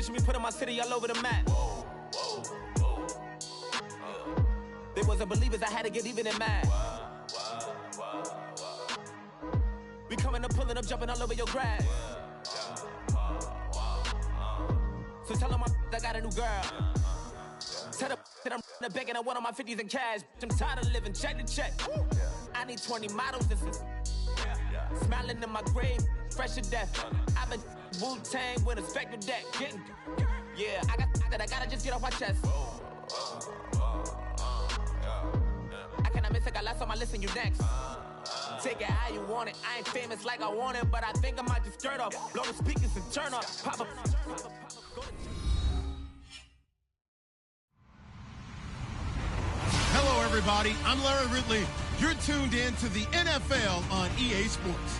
Picture me putting my city all over the map. They wasn't believers, I had to get even and mad. We coming up, pulling up, jumping all over your grass. So tell them I got a new girl. Tell them that I'm in the bank and I want all my 50s in cash. I'm tired of living check to check. I need 20 models. This is smiling in my grave, fresh to death. I've been Wu-Tang with a spectre deck. Yeah, I gotta just get off my chest. I cannot miss it, got lots on my list and you next. Take it how you want it. I ain't famous like I want it, but I think I might just skirt off. Blow the speakers and turn off. Pop up. Hello, everybody. I'm Larry Ridley. You're tuned in to the NFL on EA Sports.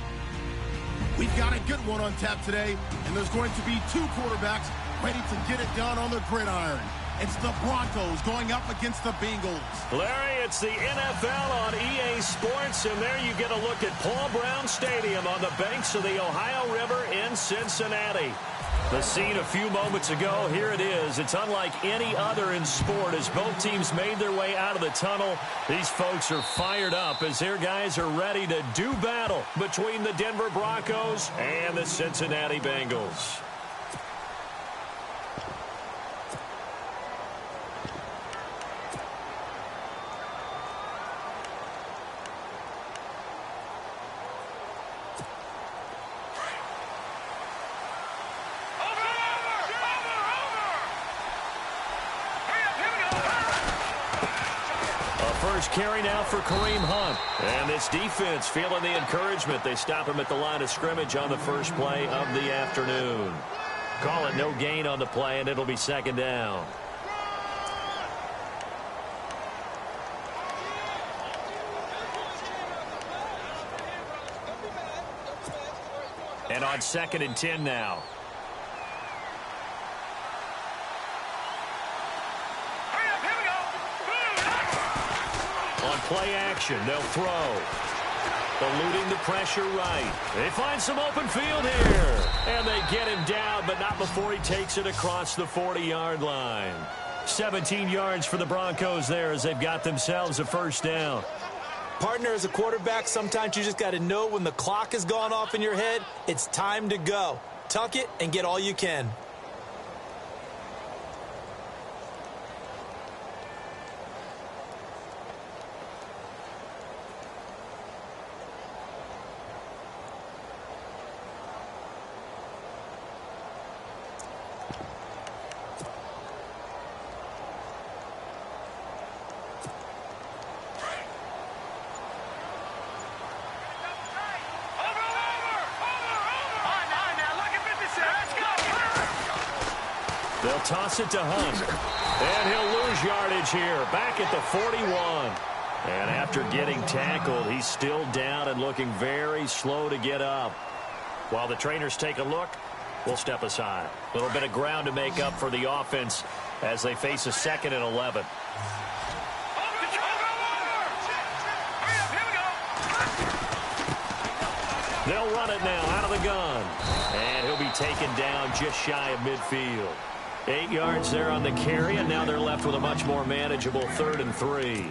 We've got a good one on tap today, and there's going to be two quarterbacks ready to get it done on the gridiron. It's the Broncos going up against the Bengals. Larry, it's the NFL on EA Sports, and there you get a look at Paul Brown Stadium on the banks of the Ohio River in Cincinnati. The scene a few moments ago, here it is. It's unlike any other in sport as both teams made their way out of the tunnel. These folks are fired up as their guys are ready to do battle between the Denver Broncos and the Cincinnati Bengals. First carry now for Kareem Hunt. And this defense feeling the encouragement. They stop him at the line of scrimmage on the first play of the afternoon. Call it no gain on the play, and it'll be second down. And on 2nd and 10 now. On play action, they'll throw. Eluding the pressure right. They find some open field here. And they get him down, but not before he takes it across the 40-yard line. 17 yards for the Broncos there as they've got themselves a first down. Partner, as a quarterback, sometimes you just got to know when the clock has gone off in your head, it's time to go. Tuck it and get all you can. They'll toss it to Hunt. And he'll lose yardage here, back at the 41. And after getting tackled, he's still down and looking very slow to get up. While the trainers take a look, we'll step aside. A little bit of ground to make up for the offense as they face a 2nd and 11. They'll run it now out of the gun. And he'll be taken down just shy of midfield. 8 yards there on the carry, and now they're left with a much more manageable 3rd and 3.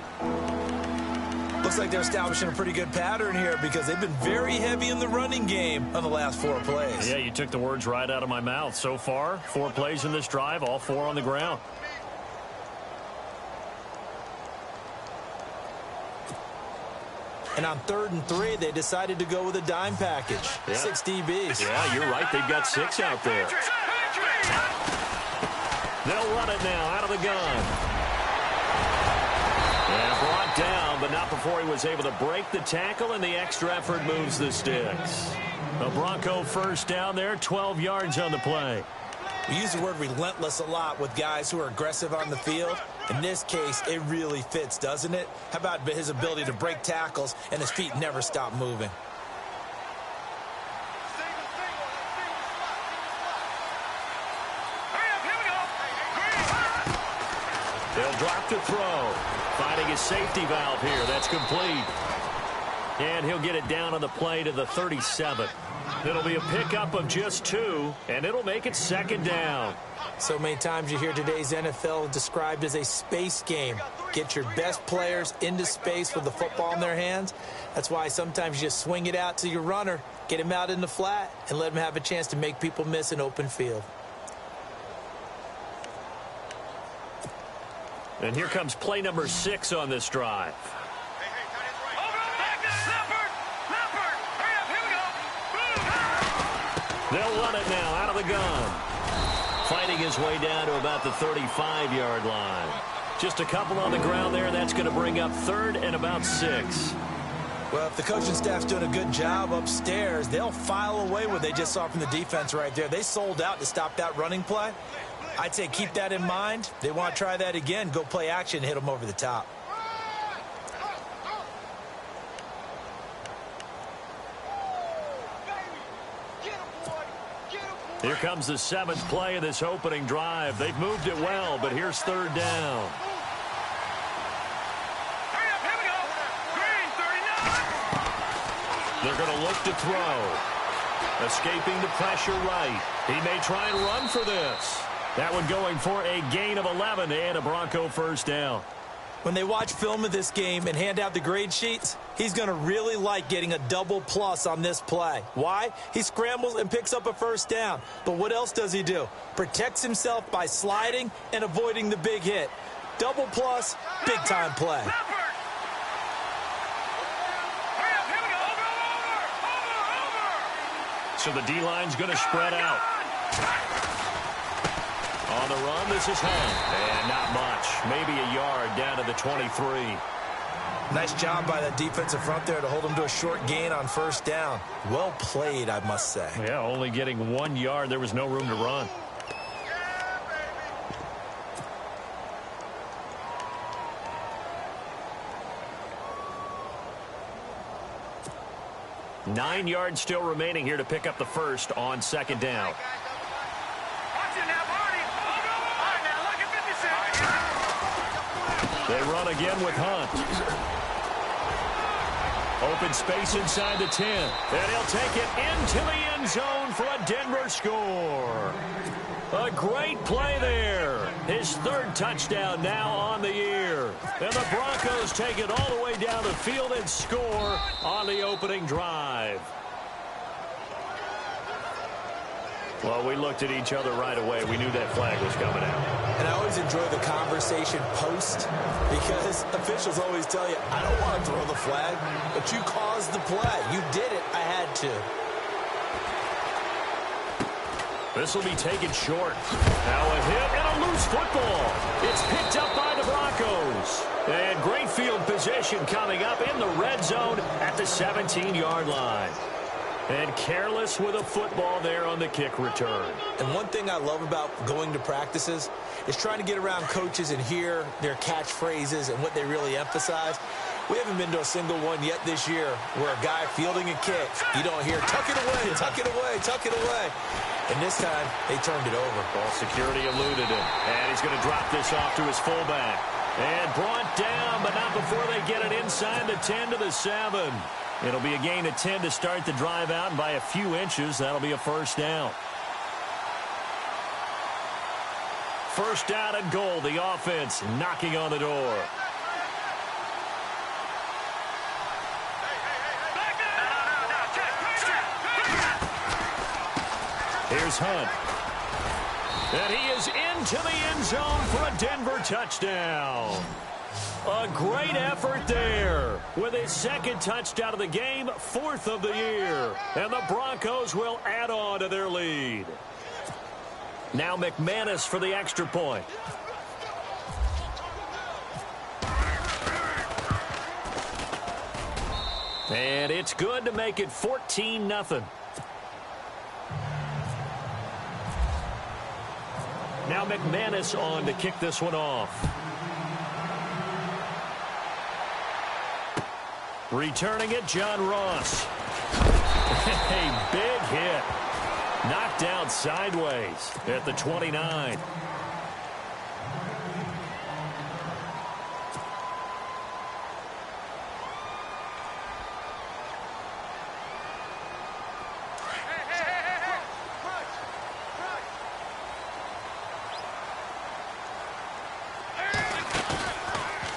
Looks like they're establishing a pretty good pattern here because they've been very heavy in the running game on the last 4 plays. Yeah, you took the words right out of my mouth. So far, 4 plays in this drive, all 4 on the ground. And on 3rd and 3, they decided to go with a dime package. Yeah. 6 DBs. Yeah, you're right. They've got 6 out there. They'll run it now out of the gun. And brought down, but not before he was able to break the tackle, and the extra effort moves the sticks. A Bronco first down there, 12 yards on the play. We use the word relentless a lot with guys who are aggressive on the field. In this case, it really fits, doesn't it? How about his ability to break tackles and his feet never stop moving? They'll drop to throw. Finding his safety valve here. That's complete. And he'll get it down on the play to the 37. It'll be a pickup of just 2, and it'll make it second down. So many times you hear today's NFL described as a space game. Get your best players into space with the football in their hands. That's why sometimes you just swing it out to your runner, get him out in the flat, and let him have a chance to make people miss an open field. And here comes play number 6 on this drive. They'll run it now out of the gun. Fighting his way down to about the 35-yard line. Just a couple on the ground there. That's going to bring up 3rd and about 6. Well, if the coaching staff's doing a good job upstairs, they'll file away what they just saw from the defense right there. They sold out to stop that running play. I'd say keep that in mind. They want to try that again. Go play action and hit them over the top. Here comes the 7th play of this opening drive. They've moved it well, but here's 3rd down. They're going to look to throw. Escaping the pressure right. He may try and run for this. That one going for a gain of 11 and a Bronco first down. When they watch film of this game and hand out the grade sheets, he's going to really like getting a double plus on this play. Why? He scrambles and picks up a first down. But what else does he do? Protects himself by sliding and avoiding the big hit. Double plus, big time play. So the D-line's going to spread out. On the run, this is Hunt. And not much. Maybe a yard down to the 23. Nice job by that defensive front there to hold him to a short gain on first down. Well played, I must say. Yeah, only getting 1 yard. There was no room to run. Nine yards still remaining here to pick up the first on second down. They run again with Hunt. Open space inside the 10. And he'll take it into the end zone for a Denver score. A great play there. His 3rd touchdown now on the year. And the Broncos take it all the way down the field and score on the opening drive. Well, we looked at each other right away. We knew that flag was coming out. And I always enjoy the conversation post because officials always tell you, I don't want to throw the flag, but you caused the play. You did it. I had to. This will be taken short. Now a hit and a loose football. It's picked up by the Broncos. And great field position coming up in the red zone at the 17-yard line. And careless with a football there on the kick return. And one thing I love about going to practices is trying to get around coaches and hear their catchphrases and what they really emphasize. We haven't been to a single one yet this year where a guy fielding a kick, you don't hear, tuck it away, tuck it away, tuck it away. And this time, they turned it over. Ball security eluded him. And he's going to drop this off to his fullback. And brought down, but not before they get it inside the 10 to the 7. It'll be a gain of 10 to start the drive out, and by a few inches, that'll be a first down. First down and goal, the offense knocking on the door. Here's Hunt. And he is into the end zone for a Denver touchdown. A great effort there with his 2nd touchdown of the game, 4th of the year. And the Broncos will add on to their lead. Now McManus for the extra point. And it's good to make it 14-0. Now McManus on to kick this one off. Returning it, John Ross. A big hit. Knocked down sideways at the 29.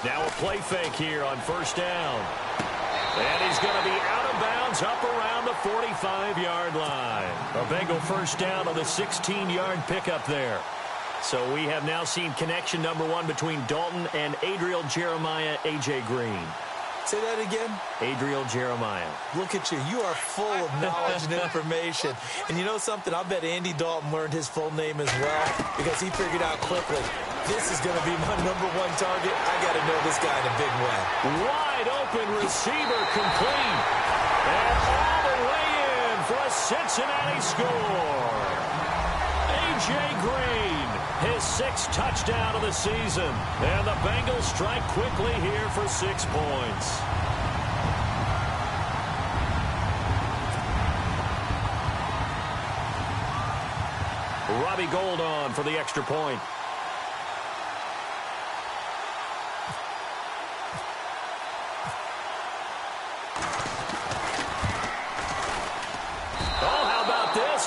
Now a play fake here on first down. And he's going to be out of bounds up around the 45-yard line. A Bengal first down on the 16-yard pickup there. So we have now seen connection number 1 between Dalton and Adriel Jeremiah, A.J. Green. Say that again? Adriel Jeremiah. Look at you. You are full of knowledge and information. And you know something? I bet Andy Dalton learned his full name as well because he figured out quickly, this is going to be my number 1 target. I got to know this guy in a big way. Wide open receiver complete. And all the way in for a Cincinnati score. A.J. Green, his 6th touchdown of the season. And the Bengals strike quickly here for 6 points. Robbie Gould on for the extra point.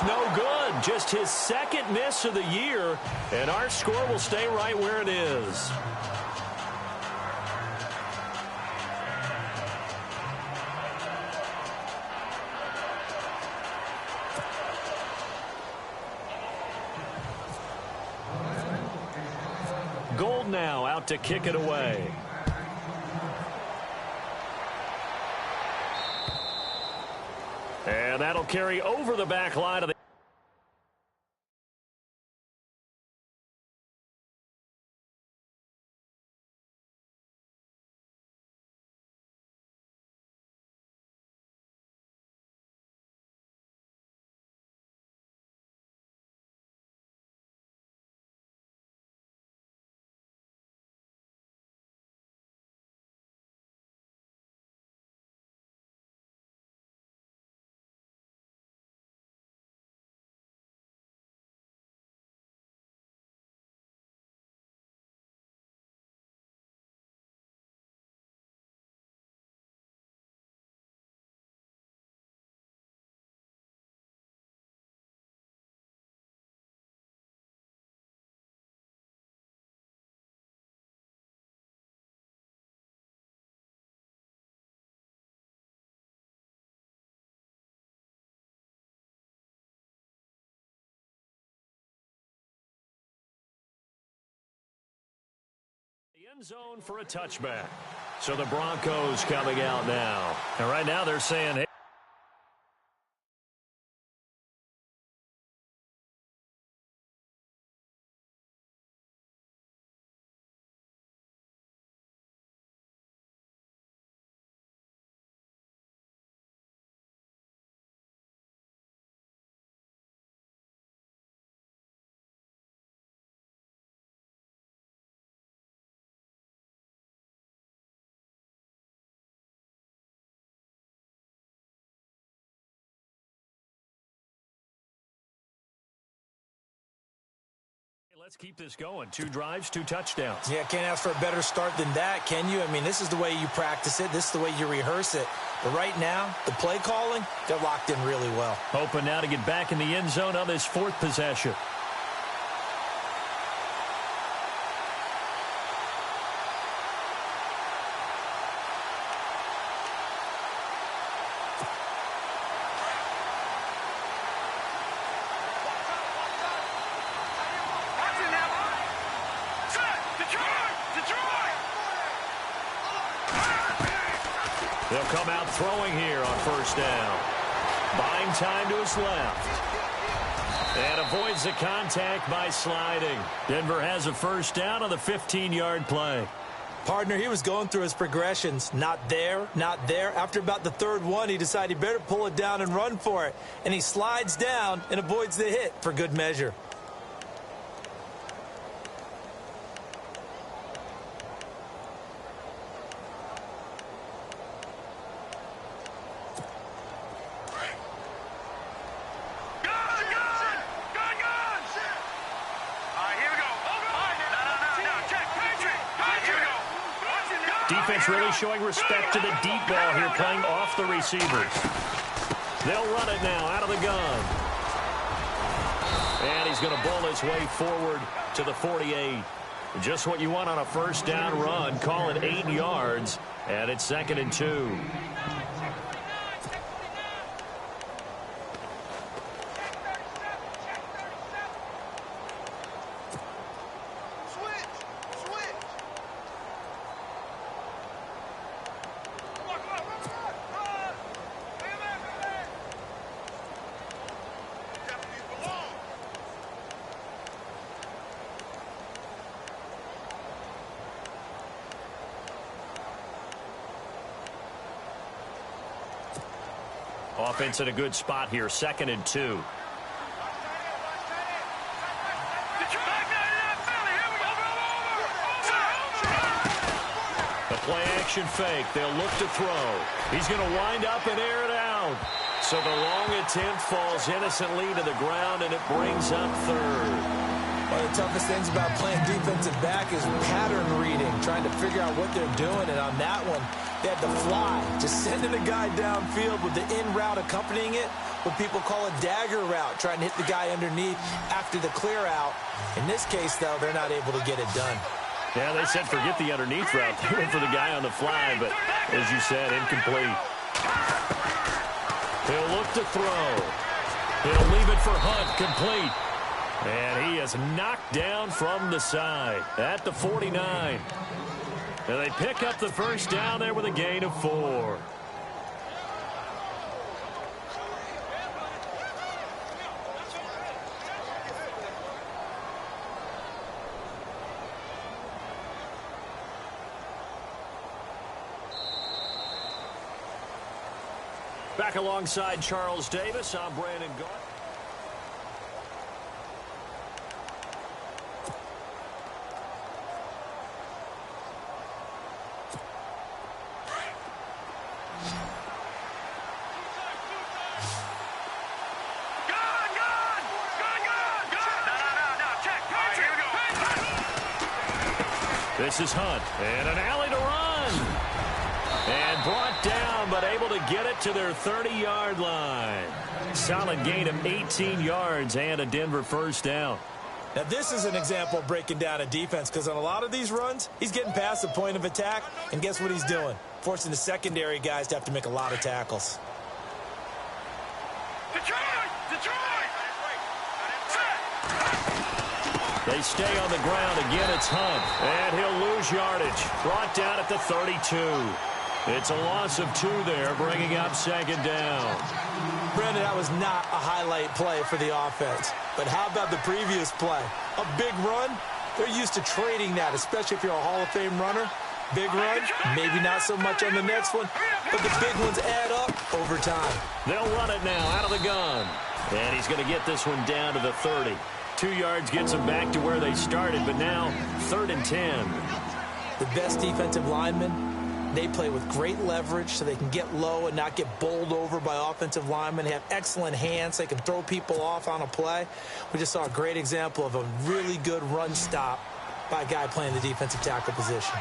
No good. Just his 2nd miss of the year, and our score will stay right where it is. Gould now out to kick it away. And that'll carry over the back line of the end zone for a touchback. So the Broncos coming out now. And right now they're saying, hey, let's keep this going. 2 drives, 2 touchdowns. Yeah, can't ask for a better start than that, can you? I mean, this is the way you practice it. This is the way you rehearse it. But right now, the play calling, they're locked in really well. Hoping now to get back in the end zone on this 4th possession. They'll come out throwing here on first down. Buying time to his left. And avoids the contact by sliding. Denver has a first down on the 15-yard play. Partner, he was going through his progressions. Not there, not there. After about the 3rd one, he decided he better pull it down and run for it. And he slides down and avoids the hit for good measure. Defense really showing respect to the deep ball here, playing off the receivers. They'll run it now out of the gun. And he's going to bowl his way forward to the 48. Just what you want on a first down run. Call it 8 yards, and it's 2nd and 2. Offense in a good spot here, 2nd and 2. The play action fake. They'll look to throw. He's going to wind up and air it out. So the long attempt falls innocently to the ground, and it brings up 3rd. One of the toughest things about playing defensive back is pattern reading, trying to figure out what they're doing. And on that one, they had to fly, just sending a guy downfield with the in route accompanying it, what people call a dagger route, trying to hit the guy underneath after the clear out. In this case, though, they're not able to get it done. Yeah, they said forget the underneath route. They went for the guy on the fly, but as you said, incomplete. He'll look to throw. He'll leave it for Hunt, complete. And he is knocked down from the side at the 49. And they pick up the first down there with a gain of 4. Back alongside Charles Davis, I'm Brandon Garth. This is Hunt, and an alley to run. And brought down, but able to get it to their 30-yard line. Solid gain of 18 yards and a Denver first down. Now, this is an example of breaking down a defense, because on a lot of these runs, he's getting past the point of attack, and guess what he's doing? Forcing the secondary guys to have to make a lot of tackles. They stay on the ground. Again, it's Hunt. And he'll lose yardage. Brought down at the 32. It's a loss of 2 there, bringing up 2nd down. Brandon, that was not a highlight play for the offense. But how about the previous play? A big run? They're used to trading that, especially if you're a Hall of Fame runner. Big run, maybe not so much on the next one, but the big ones add up over time. They'll run it now out of the gun. And he's going to get this one down to the 30. 2 yards gets them back to where they started, but now 3rd and 10. The best defensive linemen, they play with great leverage so they can get low and not get bowled over by offensive linemen. They have excellent hands. They can throw people off on a play. We just saw a great example of a really good run stop by a guy playing the defensive tackle position.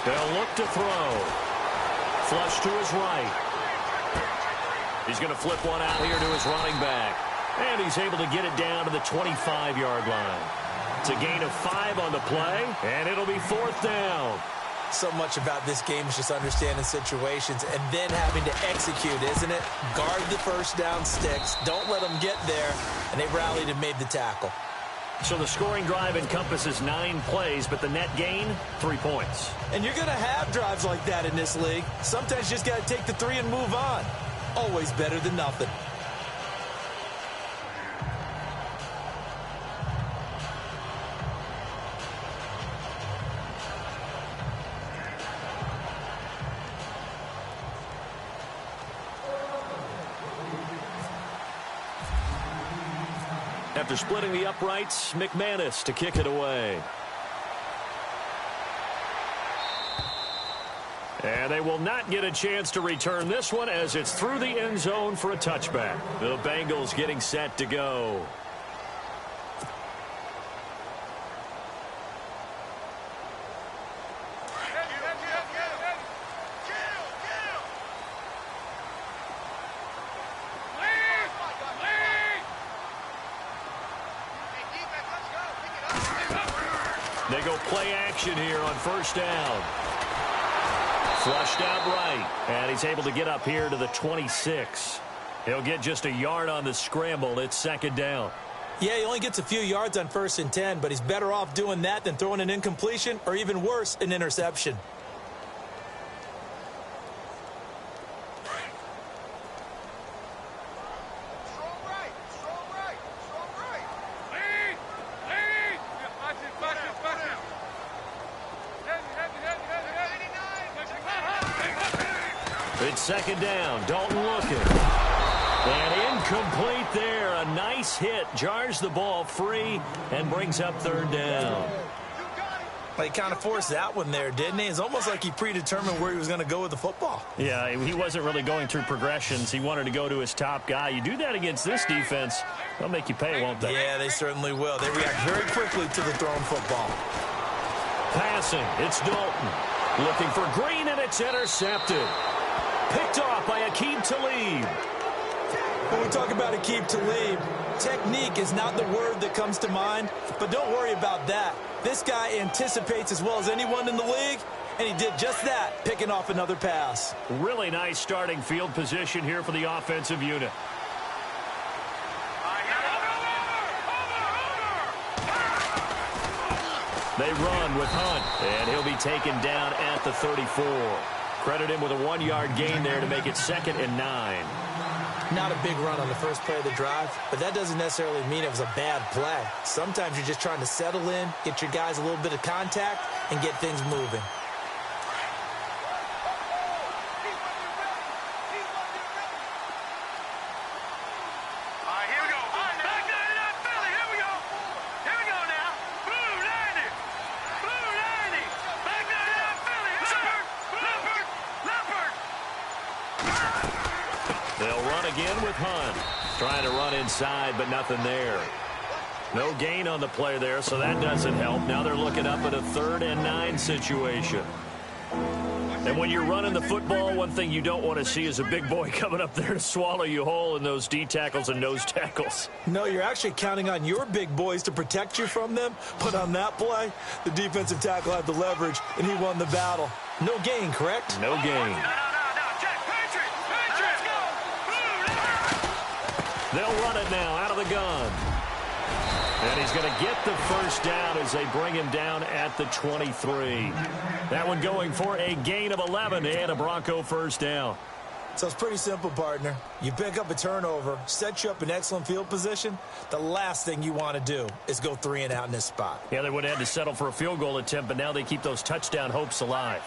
They'll look to throw. Flush to his right. He's going to flip one out here to his running back. And he's able to get it down to the 25-yard line. It's a gain of 5 on the play, and it'll be 4th down. So much about this game is just understanding situations and then having to execute, isn't it? Guard the first down sticks. Don't let them get there. And they rallied and made the tackle. So the scoring drive encompasses 9 plays, but the net gain, 3 points. And you're going to have drives like that in this league. Sometimes you just got to take the 3 and move on. Always better than nothing. After splitting the uprights, McManus to kick it away. And they will not get a chance to return this one as it's through the end zone for a touchback. The Bengals getting set to go. They go play action here on first down. Flushed out right, and he's able to get up here to the 26. He'll get just a yard on the scramble. It's second down. Yeah, he only gets a few yards on 1st and 10, but he's better off doing that than throwing an incompletion or even worse, an interception. It's second down. Dalton looking. And incomplete there. A nice hit. Jars the ball free and brings up third down. Well, he kind of forced that one there, didn't he? It's almost like he predetermined where he was going to go with the football. Yeah, he wasn't really going through progressions. He wanted to go to his top guy. You do that against this defense, they'll make you pay, won't they? Yeah, they certainly will. They react very quickly to the thrown football. Passing. It's Dalton. Looking for Green, and it's intercepted. Picked off by Aqib Talib. When we talk about Aqib Talib, technique is not the word that comes to mind, but don't worry about that. This guy anticipates as well as anyone in the league, and he did just that, picking off another pass. Really nice starting field position here for the offensive unit. They run with Hunt, and he'll be taken down at the 34. Credit him with a 1-yard gain there to make it 2nd and 9. Not a big run on the first play of the drive, but that doesn't necessarily mean it was a bad play. Sometimes you're just trying to settle in, get your guys a little bit of contact, and get things moving. Again with Hunt. Trying to run inside, but nothing there. No gain on the play there, so that doesn't help. Now they're looking up at a 3rd and 9 situation. And when you're running the football, one thing you don't want to see is a big boy coming up there to swallow you whole in those D tackles and nose tackles. No, you're actually counting on your big boys to protect you from them. But on that play, the defensive tackle had the leverage, and he won the battle. No gain, correct? No gain. They'll run it now out of the gun. And he's going to get the first down as they bring him down at the 23. That one going for a gain of 11 and a Bronco first down. So it's pretty simple, partner. You pick up a turnover, set you up in excellent field position. The last thing you want to do is go 3 and out in this spot. Yeah, they would have had to settle for a field goal attempt, but now they keep those touchdown hopes alive.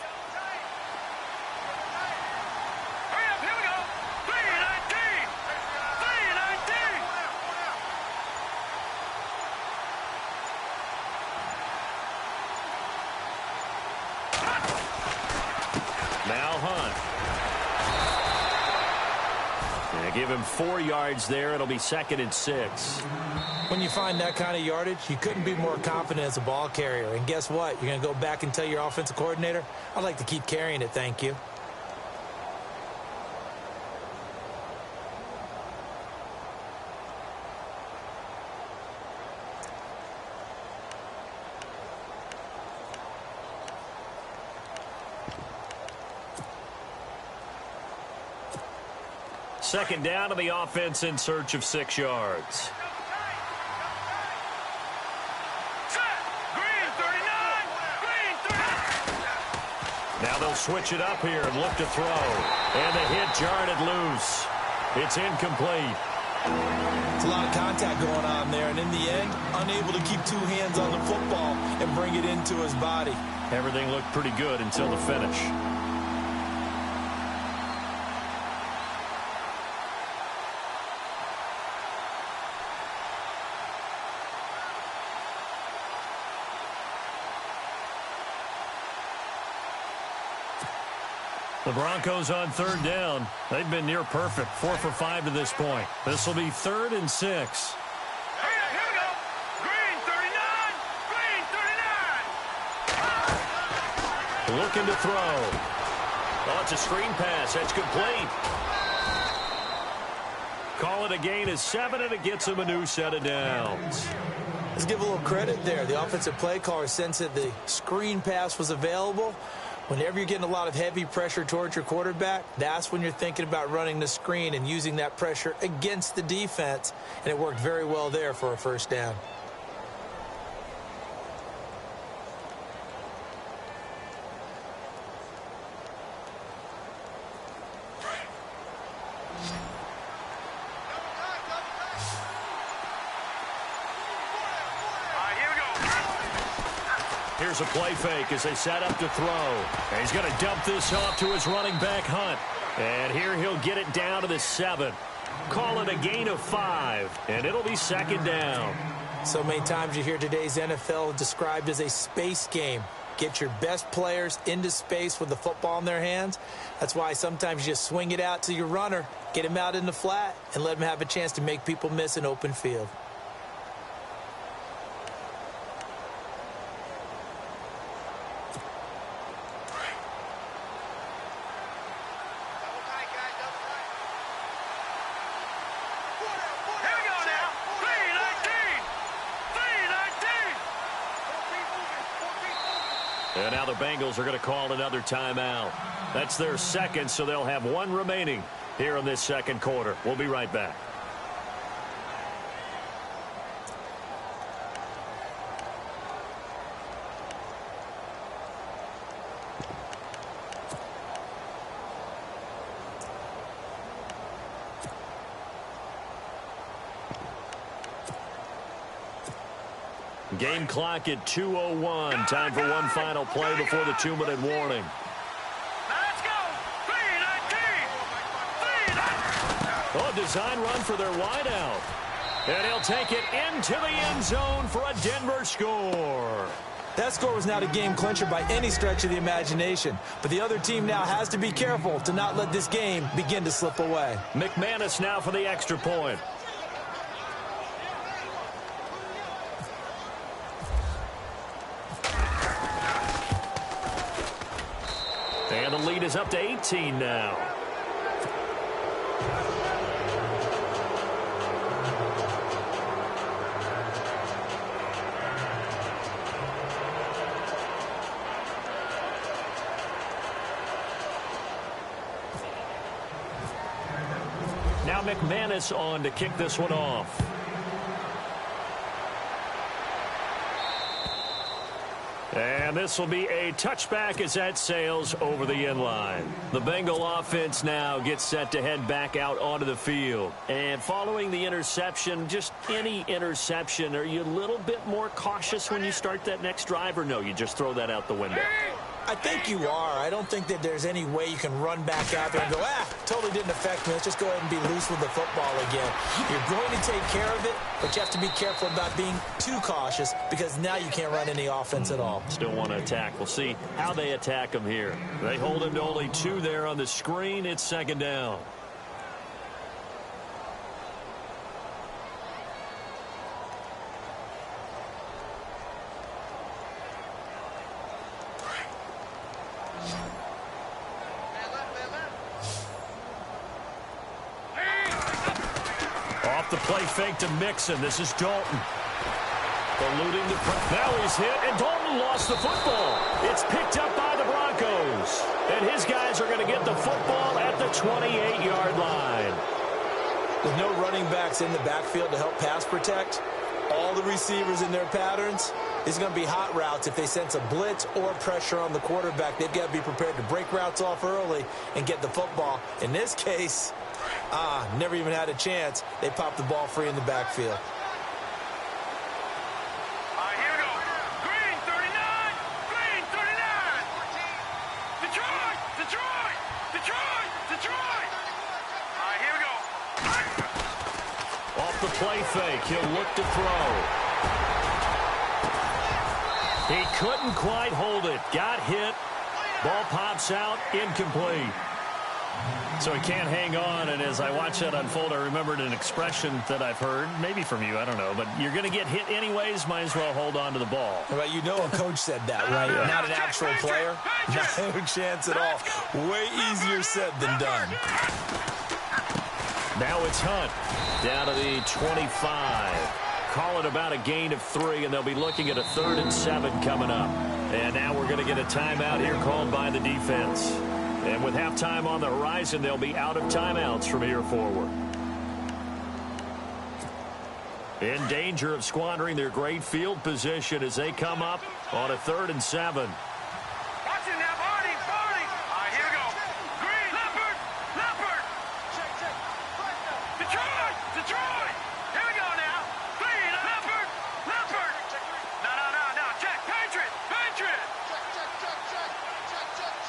Give him 4 yards there. It'll be 2nd and 6. When you find that kind of yardage, you couldn't be more confident as a ball carrier. And guess what? You're going to go back and tell your offensive coordinator, I'd like to keep carrying it, thank you. Second down to the offense in search of 6 yards. Now they'll switch it up here and look to throw. And the hit jarred it loose. It's incomplete. It's a lot of contact going on there, and in the end, unable to keep 2 hands on the football and bring it into his body. Everything looked pretty good until the finish. The Broncos on 3rd down. They've been near perfect, 4 for 5 to this point. This will be 3rd and 6. Here we go. Green 39. Green 39. Looking to throw. Oh, it's a screen pass. That's complete. Call it a gain of 7, and it gets him a new set of downs. Let's give a little credit there. The offensive play caller sensed that the screen pass was available. Whenever you're getting a lot of heavy pressure towards your quarterback, that's when you're thinking about running the screen and using that pressure against the defense. And it worked very well there for a first down. Here's a play fake as they set up to throw. And he's going to dump this off to his running back, Hunt. And here he'll get it down to the 7. Call it a gain of 5, and it'll be second down. So many times you hear today's NFL described as a space game. Get your best players into space with the football in their hands. That's why sometimes you just swing it out to your runner, get him out in the flat, and let him have a chance to make people miss an open field. And now the Bengals are going to call another timeout. That's their second, so they'll have one remaining here in this second quarter. We'll be right back. Game clock at 2:01. Time for one final play before the 2-minute warning. Let's go! 3-19! Oh, design run for their wideout. And he'll take it into the end zone for a Denver score. That score was not a game clincher by any stretch of the imagination. But the other team now has to be careful to not let this game begin to slip away. McManus now for the extra point. And the lead is up to 18 now. Now McManus on to kick this one off. And this will be a touchback as that sails over the end line. The Bengal offense now gets set to head back out onto the field. And following the interception, just any interception, are you a little bit more cautious when you start that next drive, or no, you just throw that out the window? I think you are. I don't think that there's any way you can run back out there and go, totally didn't affect me. Let's just go ahead and be loose with the football again. You're going to take care of it, but you have to be careful about being too cautious because now you can't run any offense at all. Still want to attack. We'll see how they attack him here. They hold him to only 2 there on the screen. It's second down. Off the play fake to Mixon. This is Dalton. Eluding the press. Now he's hit, and Dalton lost the football. It's picked up by the Broncos. And his guys are going to get the football at the 28-yard line. With no running backs in the backfield to help pass protect, all the receivers in their patterns, it's going to be hot routes. If they sense a blitz or pressure on the quarterback, they've got to be prepared to break routes off early and get the football. In this case, never even had a chance. They popped the ball free in the backfield. Here we go. Green 39! Green 39! Detroit! Detroit! Detroit! Detroit! Here we go. Off the play fake, he'll look to throw. He couldn't quite hold it. Got hit. Ball pops out, incomplete. So he can't hang on, and as I watch that unfold, I remembered an expression that I've heard, maybe from you, I don't know, but you're going to get hit anyways, might as well hold on to the ball. Well, you know a coach said that, right? Yeah. Not an actual player. No chance at all. Way easier said than done. Now it's Hunt down to the 25. call it about a gain of 3, and they'll be looking at a 3rd and 7 coming up. And now we're going to get a timeout here called by the defense. And with halftime on the horizon, they'll be out of timeouts from here forward. In danger of squandering their great field position as they come up on a 3rd and 7. Watch it now, Barney, Barney. All right, here we go. Green, Leopard, Leopard. Check, check. Detroit, Detroit. Here we go now. Green, Leopard, Leopard. No. Check, Patriot, Patriot. Check.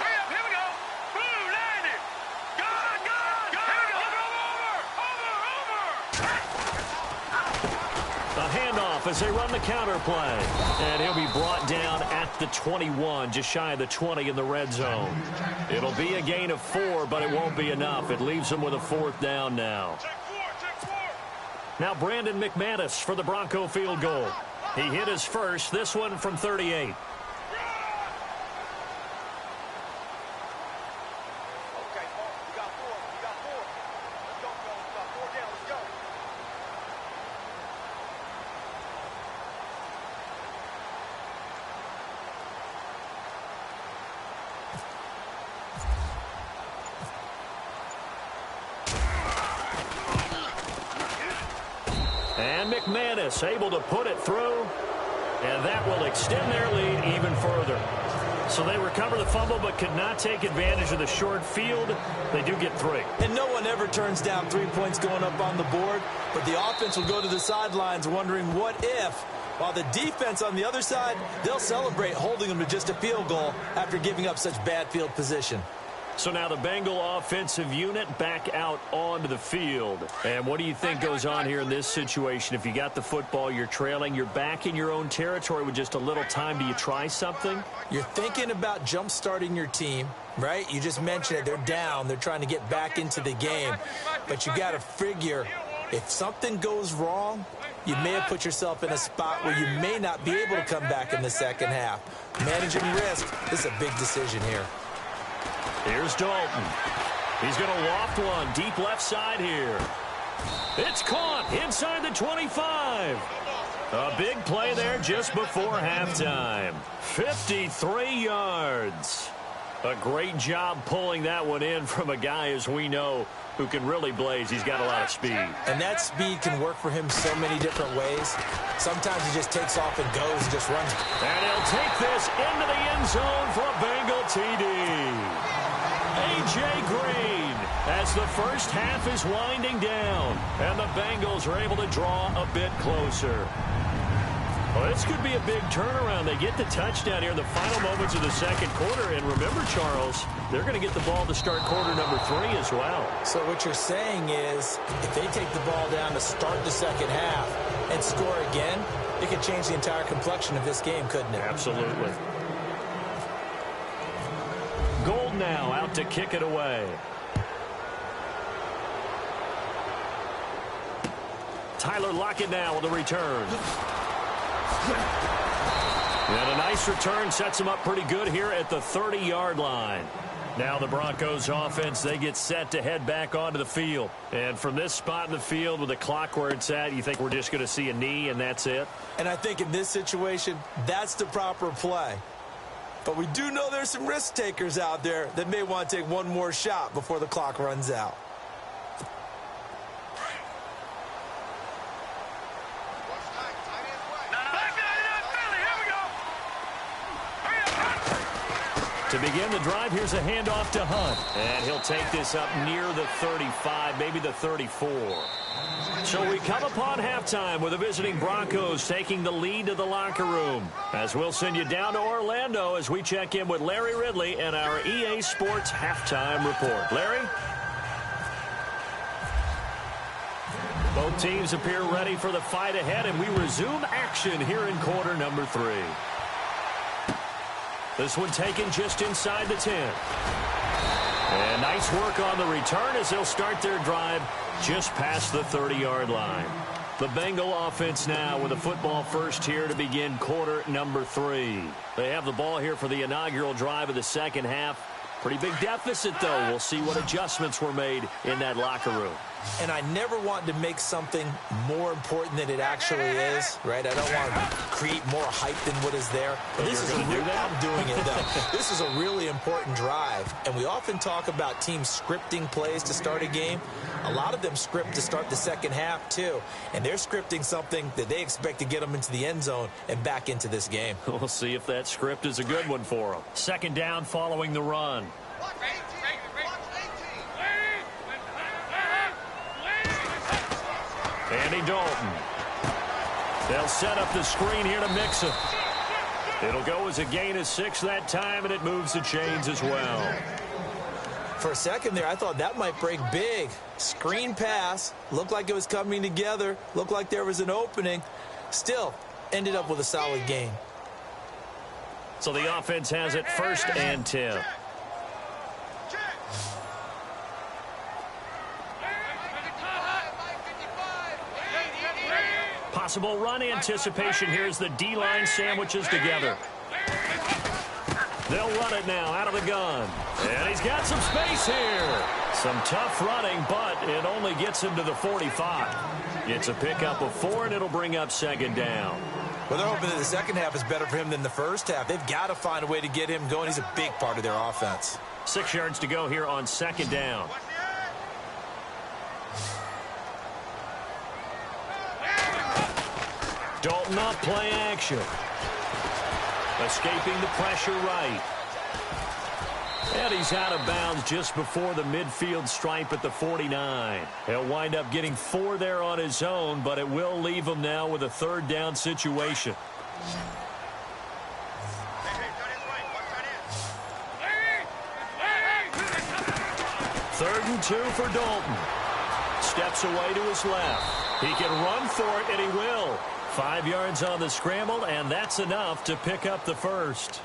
Hurry up, here we go. Blue, landed. Gone. Here we go. Over. A handoff as they run the counter play. And he'll be brought down at the 21, just shy of the 20 in the red zone. It'll be a gain of 4, but it won't be enough. It leaves them with a 4th down now. Check four. Now Brandon McManus for the Bronco field goal. He hit his first, this one from 38. And McManus able to put it through, and that will extend their lead even further. So they recover the fumble but could not take advantage of the short field. They do get 3. And no one ever turns down 3 points going up on the board, but the offense will go to the sidelines wondering what if, while the defense on the other side, they'll celebrate holding them to just a field goal after giving up such bad field position. So now the Bengal offensive unit back out onto the field. And what do you think goes on here in this situation? If you got the football, you're trailing, you're back in your own territory with just a little time. Do you try something? You're thinking about jump-starting your team, right? You just mentioned it. They're down. They're trying to get back into the game. But you got to figure, if something goes wrong, you may have put yourself in a spot where you may not be able to come back in the second half. Managing risk, this is a big decision here. Here's Dalton. He's going to loft one deep left side here. It's caught inside the 25. A big play there just before halftime. 53 yards. A great job pulling that one in from a guy, as we know, who can really blaze. He's got a lot of speed. And that speed can work for him so many different ways. Sometimes he just takes off and goes and just runs. And he'll take this into the end zone for a Bengal TD. A.J. Green, as the first half is winding down, and the Bengals are able to draw a bit closer. Well, this could be a big turnaround. They get the touchdown here in the final moments of the second quarter. And remember, Charles, they're going to get the ball to start quarter number 3 as well. So what you're saying is, if they take the ball down to start the second half and score again, it could change the entire complexion of this game, couldn't it? Absolutely. Gold now out to kick it away. Tyler Lockett now with a return. And a nice return sets him up pretty good here at the 30-yard line. Now the Broncos offense, they get set to head back onto the field. And from this spot in the field with the clock where it's at, you think we're just going to see a knee and that's it? And I think in this situation, that's the proper play. But we do know there's some risk takers out there that may want to take one more shot before the clock runs out. To begin the drive, here's a handoff to Hunt. And he'll take this up near the 35, maybe the 34. So we come upon halftime with the visiting Broncos taking the lead to the locker room. As we'll send you down to Orlando as we check in with Larry Ridley and our EA Sports halftime report. Larry? Both teams appear ready for the fight ahead, and we resume action here in quarter number 3. This one taken just inside the 10. And nice work on the return as they'll start their drive just past the 30-yard line. The Bengal offense now with a football first here to begin quarter number 3. They have the ball here for the inaugural drive of the second half. Pretty big deficit, though. We'll see what adjustments were made in that locker room. And I never want to make something more important than it actually is, right? I don't want to create more hype than what is there. But this is I'm doing it, though. This is a really important drive. And we often talk about teams scripting plays to start a game. A lot of them script to start the second half, too. And they're scripting something that they expect to get them into the end zone and back into this game. We'll see if that script is a good one for them. Second down following the run. Andy Dalton. They'll set up the screen here to mix it. It'll go as a gain of 6 that time, and it moves the chains as well. For a second there, I thought that might break big. Screen pass. Looked like it was coming together. Looked like there was an opening. Still, ended up with a solid gain. So the offense has it 1st and 10. Possible run anticipation here as the D-line sandwiches together. They'll run it now out of the gun. And he's got some space here. Some tough running, but it only gets him to the 45. It's a pickup of 4, and it'll bring up 2nd down. Well, they're hoping that the second half is better for him than the first half. They've got to find a way to get him going. He's a big part of their offense. 6 yards to go here on 2nd down. Dalton off play action. Escaping the pressure right. And he's out of bounds just before the midfield stripe at the 49. He'll wind up getting 4 there on his own, but it will leave him now with a 3rd down situation. Third and 2 for Dalton. Steps away to his left. He can run for it, and he will. 5 yards on the scramble, and that's enough to pick up the 1st.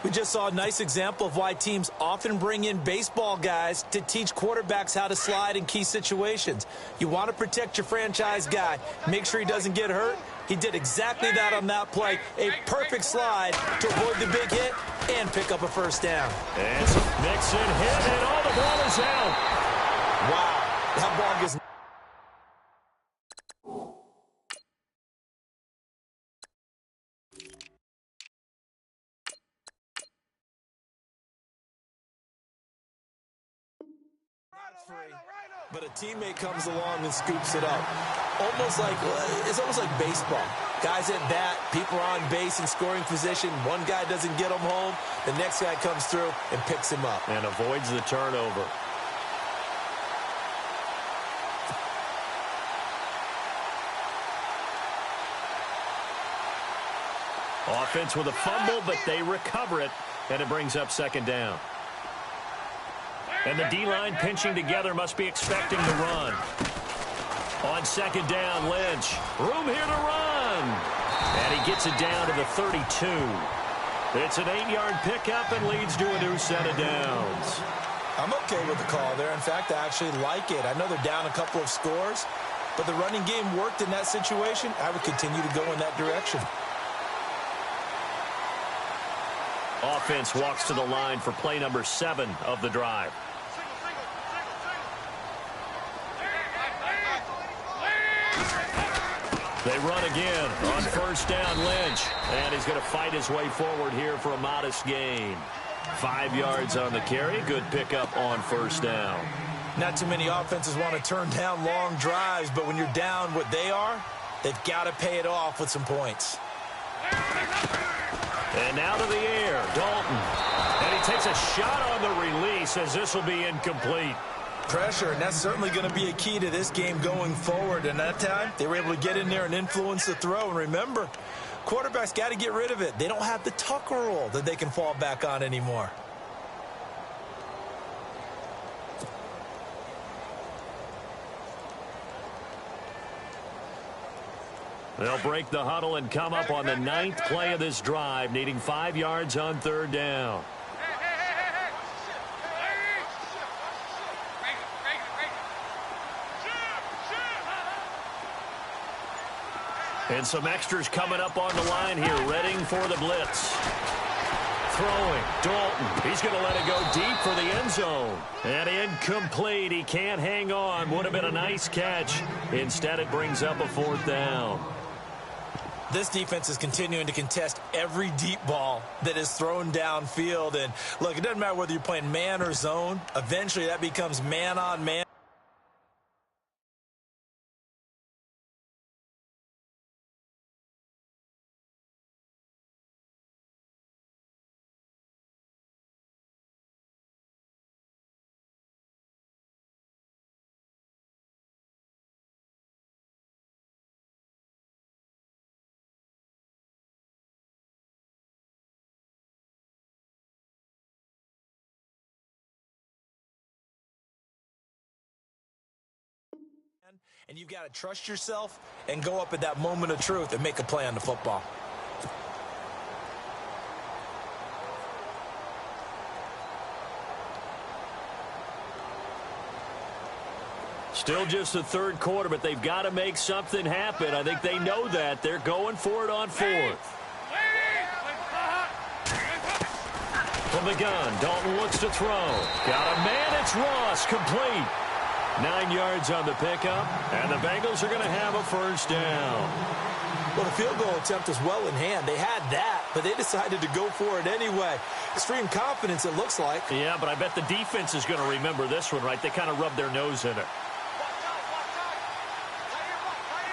We just saw a nice example of why teams often bring in baseball guys to teach quarterbacks how to slide in key situations. You want to protect your franchise guy. Make sure he doesn't get hurt. He did exactly that on that play. A perfect slide to avoid the big hit and pick up a 1st down. And Mixon hit, and all the ball is out. Wow, that ball gets... But a teammate comes along and scoops it up. It's almost like baseball. Guys at bat, people are on base in scoring position. One guy doesn't get him home. The next guy comes through and picks him up. And avoids the turnover. Offense with a fumble, but they recover it, and it brings up 2nd down. And the D-line pinching together must be expecting the run. On 2nd down, Lynch. Room here to run. And he gets it down to the 32. It's an 8-yard pickup and leads to a new set of downs. I'm okay with the call there. In fact, I actually like it. I know they're down a couple of scores, but the running game worked in that situation. I would continue to go in that direction. Offense walks to the line for play number 7 of the drive. They run again on 1st down, Lynch. And he's going to fight his way forward here for a modest gain. 5 yards on the carry. Good pickup on 1st down. Not too many offenses want to turn down long drives, but when you're down what they are, they've got to pay it off with some points. And now to the air, Dalton. And he takes a shot on the release as this will be incomplete. Pressure, and that's certainly going to be a key to this game going forward. And that time, they were able to get in there and influence the throw. And remember, quarterbacks got to get rid of it. They don't have the Tucker rule that they can fall back on anymore. They'll break the huddle and come up on the 9th play of this drive, needing 5 yards on 3rd down. And some extras coming up on the line here, readying for the blitz. throwing. Dalton, he's going to let it go deep for the end zone. And incomplete. He can't hang on. Would have been a nice catch. Instead, it brings up a 4th down. This defense is continuing to contest every deep ball that is thrown downfield. And, look, it doesn't matter whether you're playing man or zone. Eventually, that becomes man-on-man. And you've got to trust yourself and go up at that moment of truth and make a play on the football. Still just the 3rd quarter, but they've got to make something happen. I think they know that. They're going for it on 4th. From the gun, Dalton looks to throw. Got a man, it's Ross, complete. 9 yards on the pickup, and the Bengals are going to have a 1st down. Well, the field goal attempt was well in hand. They had that, but they decided to go for it anyway. Extreme confidence, it looks like. Yeah, but I bet the defense is going to remember this one, right? They kind of rubbed their nose in it.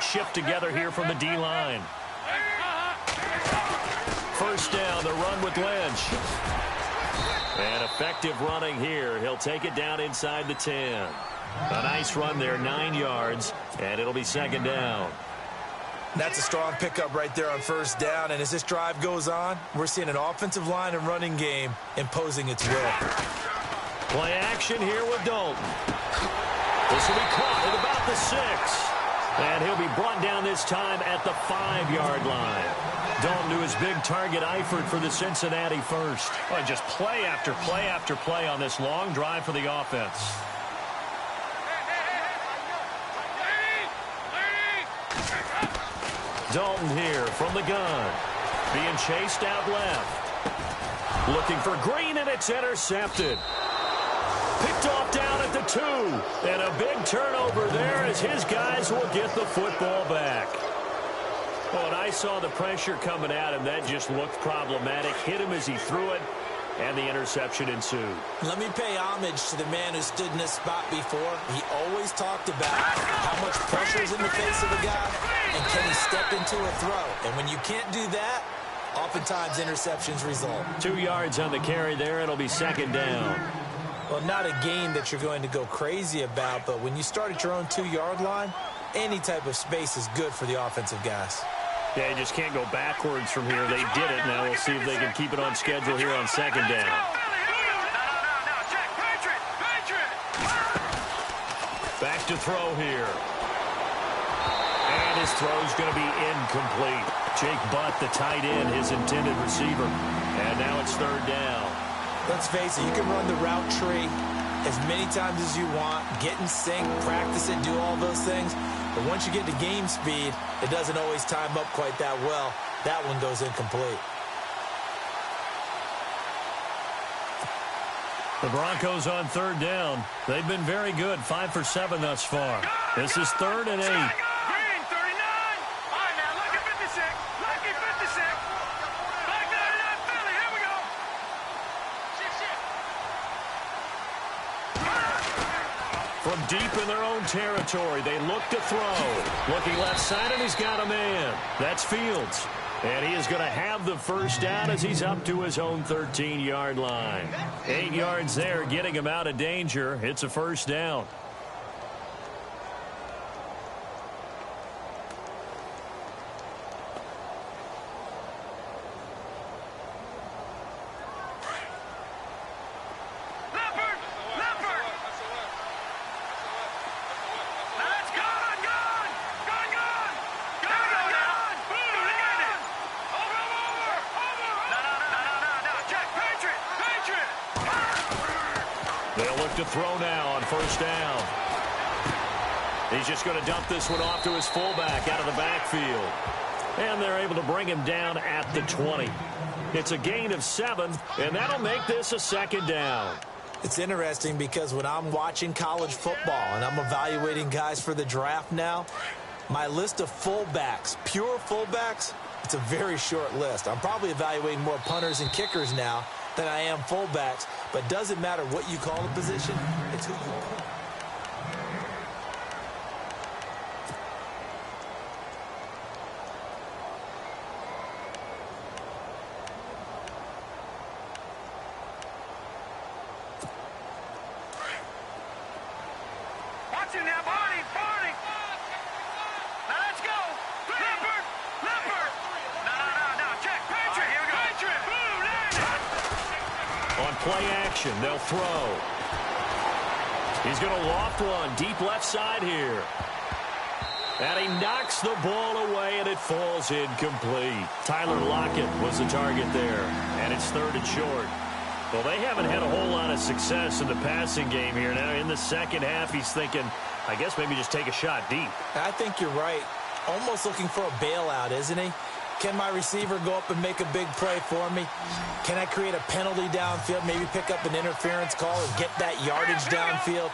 Shift together here from the D-line. 1st down, the run with Lynch. And effective running here. He'll take it down inside the 10. A nice run there, 9 yards, and it'll be 2nd down. That's a strong pickup right there on 1st down, and as this drive goes on, we're seeing an offensive line and running game imposing its will. Play action here with Dalton. This will be caught at about the 6. And he'll be brought down this time at the 5-yard line. Dalton to his big target, Eifert for the Cincinnati 1st. Well, just play after play after play on this long drive for the offense. Dalton here from the gun. Being chased out left. Looking for Green, and it's intercepted. Picked off down at the 2. And a big turnover there as his guys will get the football back. Well, and I saw the pressure coming at him. That just looked problematic. Hit him as he threw it, and the interception ensued. Let me pay homage to the man who stood in this spot before. He always talked about how much pressure is in the face of a guy, and can he step into a throw. And when you can't do that, oftentimes interceptions result. 2 yards on the carry there. It'll be 2nd down. Well, not a game that you're going to go crazy about, but when you start at your own 2-yard line, any type of space is good for the offensive guys. Yeah, you just can't go backwards from here. They did it. Now we'll see if they can keep it on schedule here on 2nd down. Back to throw here. And his throw's going to be incomplete. Jake Butt, the tight end, his intended receiver. And now it's 3rd down. Let's face it, you can run the route tree as many times as you want, get in sync, practice it, do all those things. But once you get to game speed, it doesn't always time up quite that well. That one goes incomplete. The Broncos on 3rd down. They've been very good, 5 for 7 thus far. This is 3rd and 8. Green, 39. All right, now, lucky 56. Lucky 56. Black 99, Philly. Here we go. From deep in their own territory, they look to throw. Looking left side, and he's got a man. That's Fields. And he is going to have the 1st down as he's up to his own 13-yard line. 8 yards there, getting him out of danger. It's a 1st down. They'll look to throw now on 1st down. He's just going to dump this one off to his fullback out of the backfield. And they're able to bring him down at the 20. It's a gain of 7, and that'll make this a second down. It's interesting because when I'm watching college football and I'm evaluating guys for the draft now, my list of fullbacks, pure fullbacks, it's a very short list. I'm probably evaluating more punters and kickers now than I am fullbacks, but doesn't matter what you call the position, it's who you put. Watching now, Barney. Now let's go. Leopard. No. Check. Patriot. Here we go. Patriot. Boom. On play action, they'll throw. He's going to loft one deep left side here. And he knocks the ball away, and it falls incomplete. Tyler Lockett was the target there, and it's 3rd and short. Well, they haven't had a whole lot of success in the passing game here. Now, in the second half, he's thinking, I guess maybe just take a shot deep. I think you're right. Almost looking for a bailout, isn't he? Can my receiver go up and make a big play for me? Can I create a penalty downfield, maybe pick up an interference call or get that yardage downfield?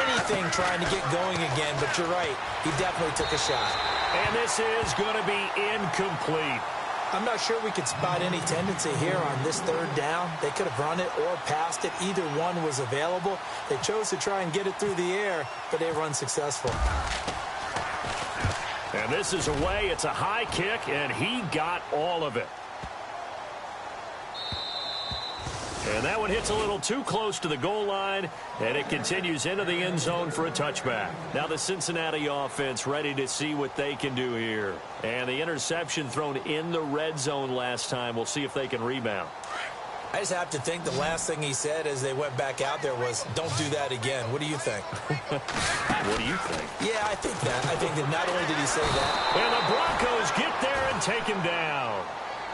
Anything trying to get going again, but you're right. He definitely took a shot. And this is going to be incomplete. I'm not sure we could spot any tendency here on this 3rd down. They could have run it or passed it. Either one was available. They chose to try and get it through the air, but they were unsuccessful. And this is away. It's a high kick, and he got all of it. And that one hits a little too close to the goal line, and it continues into the end zone for a touchback. Now the Cincinnati offense ready to see what they can do here. And the interception thrown in the red zone last time. We'll see if they can rebound. I just have to think the last thing he said as they went back out there was, don't do that again. What do you think? What do you think? Yeah, I think that. I think that not only did he say that. And the Broncos get there and take him down.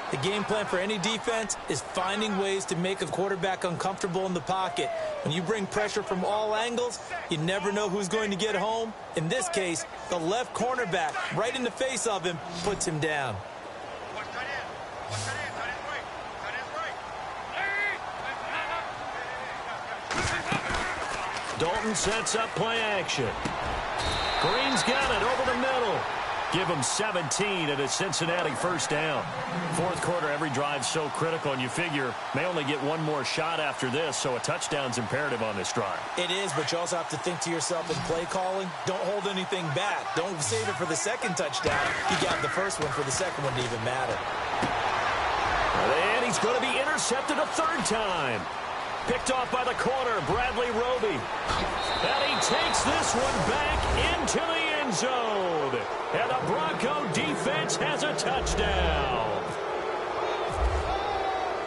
The game plan for any defense is finding ways to make a quarterback uncomfortable in the pocket. When you bring pressure from all angles, you never know who's going to get home. In this case, the left cornerback, right in the face of him, puts him down. Dalton sets up play action. Green's got it over the middle. Give him 17 at a Cincinnati 1st down. 4th quarter, every drive so critical, and you figure may only get one more shot after this, so a touchdown's imperative on this drive. It is, but you also have to think to yourself in play calling, don't hold anything back. Don't save it for the 2nd touchdown. You got the 1st one for the 2nd one to even matter. And he's going to be intercepted a 3rd time. Picked off by the corner, Bradley Roby. And he takes this one back into the end zone. And the Bronco defense has a touchdown.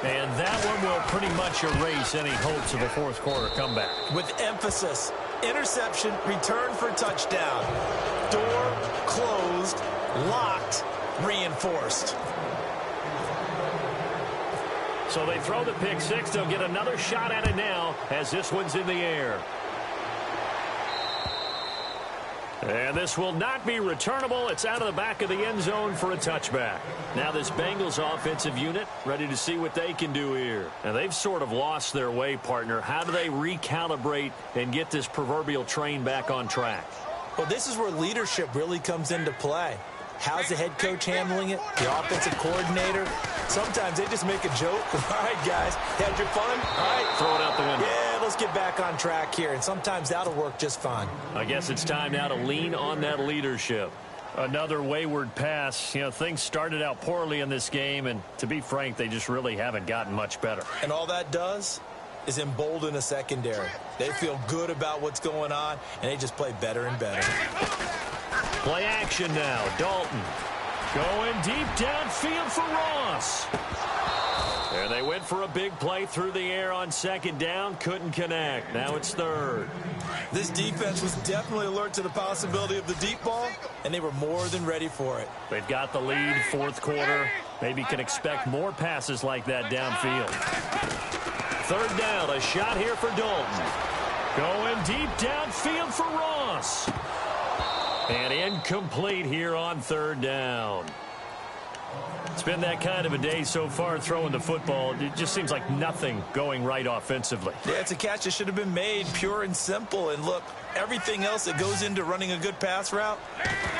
And that one will pretty much erase any hopes of a 4th quarter comeback. With emphasis, interception, return for touchdown. Door closed, locked, reinforced. So they throw the pick 6. They'll get another shot at it now as this one's in the air. And this will not be returnable. It's out of the back of the end zone for a touchback. Now this Bengals offensive unit ready to see what they can do here. And they've sort of lost their way, partner. How do they recalibrate and get this proverbial train back on track? Well, this is where leadership really comes into play. How's the head coach handling it? The offensive coordinator? Sometimes they just make a joke. All right, guys, had your fun? All right. Throw it out the window. Yeah, let's get back on track here. And sometimes that'll work just fine. I guess it's time now to lean on that leadership. Another wayward pass. You know, things started out poorly in this game, and to be frank, they just really haven't gotten much better. And all that does is embolden a secondary. They feel good about what's going on, and they just play better and better. Play action now. Dalton going deep downfield for Ross. And they went for a big play through the air on 2nd down. Couldn't connect. Now it's 3rd. This defense was definitely alert to the possibility of the deep ball, and they were more than ready for it. They've got the lead, 4th quarter. Maybe can expect more passes like that downfield. 3rd down, a shot here for Dalton. Going deep downfield for Ross. And incomplete here on 3rd down. It's been that kind of a day so far throwing the football. It just seems like nothing going right offensively. Yeah, it's a catch that should have been made, pure and simple. And look, everything else that goes into running a good pass route,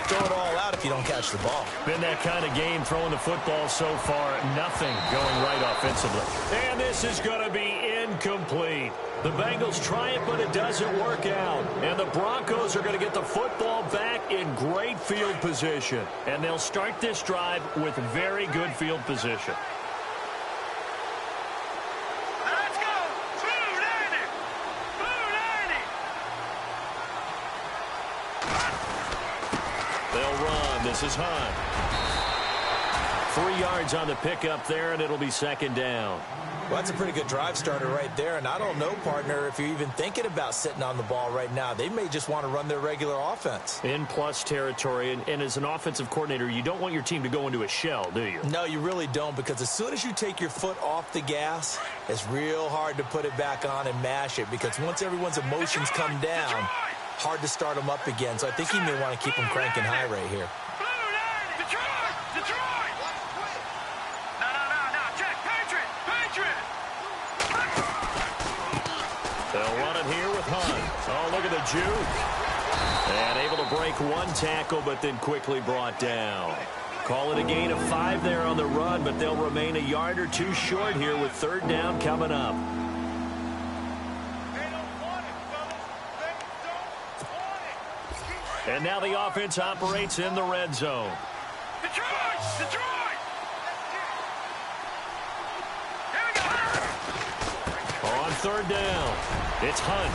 throw it all out if you don't catch the ball. Been that kind of game throwing the football so far. Nothing going right offensively. And this is going to be incomplete. The Bengals try it, but it doesn't work out. And the Broncos are going to get the football back in great field position. And they'll start this drive with very good field position. Let's go! Blue 90! Blue 90! They'll run. This is Hunt. 3 yards on the pickup there, and it'll be second down. Well, that's a pretty good drive starter right there. And I don't know, partner, if you're even thinking about sitting on the ball right now. They may just want to run their regular offense. In plus territory, and as an offensive coordinator, you don't want your team to go into a shell, do you? No, you really don't, because as soon as you take your foot off the gas, it's real hard to put it back on and mash it, because once everyone's emotions come down, hard to start them up again. So I think he may want to keep them cranking high right here. Blue 90! Detroit! Detroit! No. Check! Patriot! Patriot! They'll run it here with Hunt. Oh, look at the juke. And able to break one tackle, but then quickly brought down. Call it a gain of 5 there on the run, but they'll remain a yard or two short here with third down coming up. And now the offense operates in the red zone. Detroit! Detroit! Here we go! On third down, it's Hunt.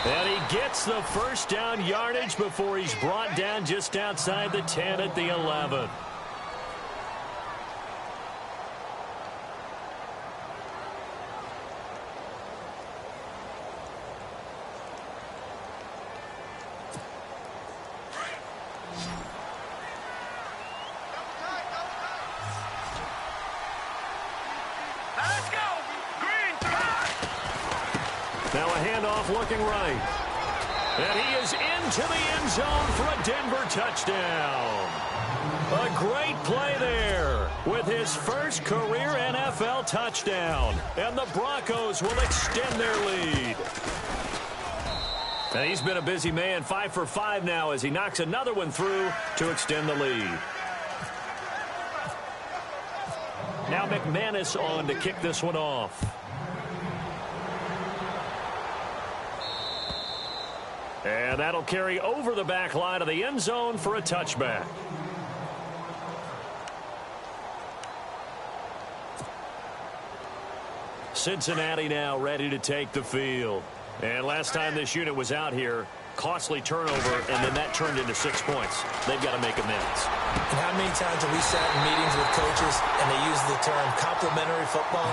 And he gets the first down yardage before he's brought down just outside the 10 at the 11. Let's go! Green 3! Now a handoff looking right. And he is into the end zone for a Denver touchdown. A great play there with his first career NFL touchdown. And the Broncos will extend their lead. And he's been a busy man, 5 for 5 now as he knocks another one through to extend the lead. Now McManus on to kick this one off. And that'll carry over the back line of the end zone for a touchback. Cincinnati now ready to take the field. And last time this unit was out here, costly turnover, and then that turned into 6 points. They've got to make amends. And how many times have we sat in meetings with coaches and they use the term complementary football?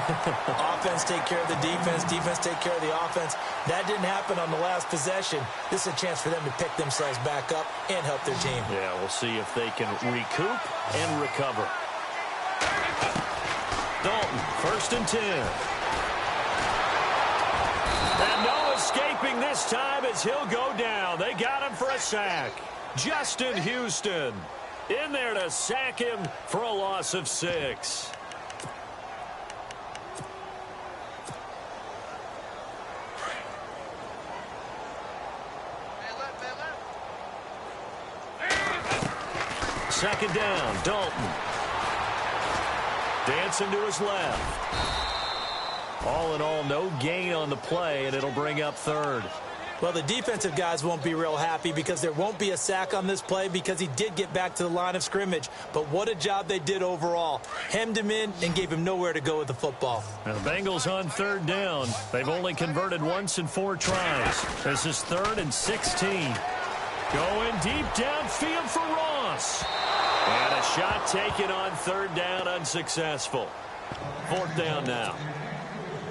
Offense take care of the defense, defense take care of the offense. That didn't happen on the last possession. This is a chance for them to pick themselves back up and help their team. Yeah, we'll see if they can recoup and recover. Dalton, 1st and 10. And no escaping this time as he'll go down. They got him for a sack. Justin Houston in there to sack him for a loss of 6. Second down, Dalton. Dancing to his left. All in all, no gain on the play, and it'll bring up third. Well, the defensive guys won't be real happy because there won't be a sack on this play because he did get back to the line of scrimmage. But what a job they did overall. Hemmed him in and gave him nowhere to go with the football. Now the Bengals on third down. They've only converted once in 4 tries. This is 3rd and 16. Going deep downfield for Ross. And a shot taken on third down, unsuccessful. 4th down now.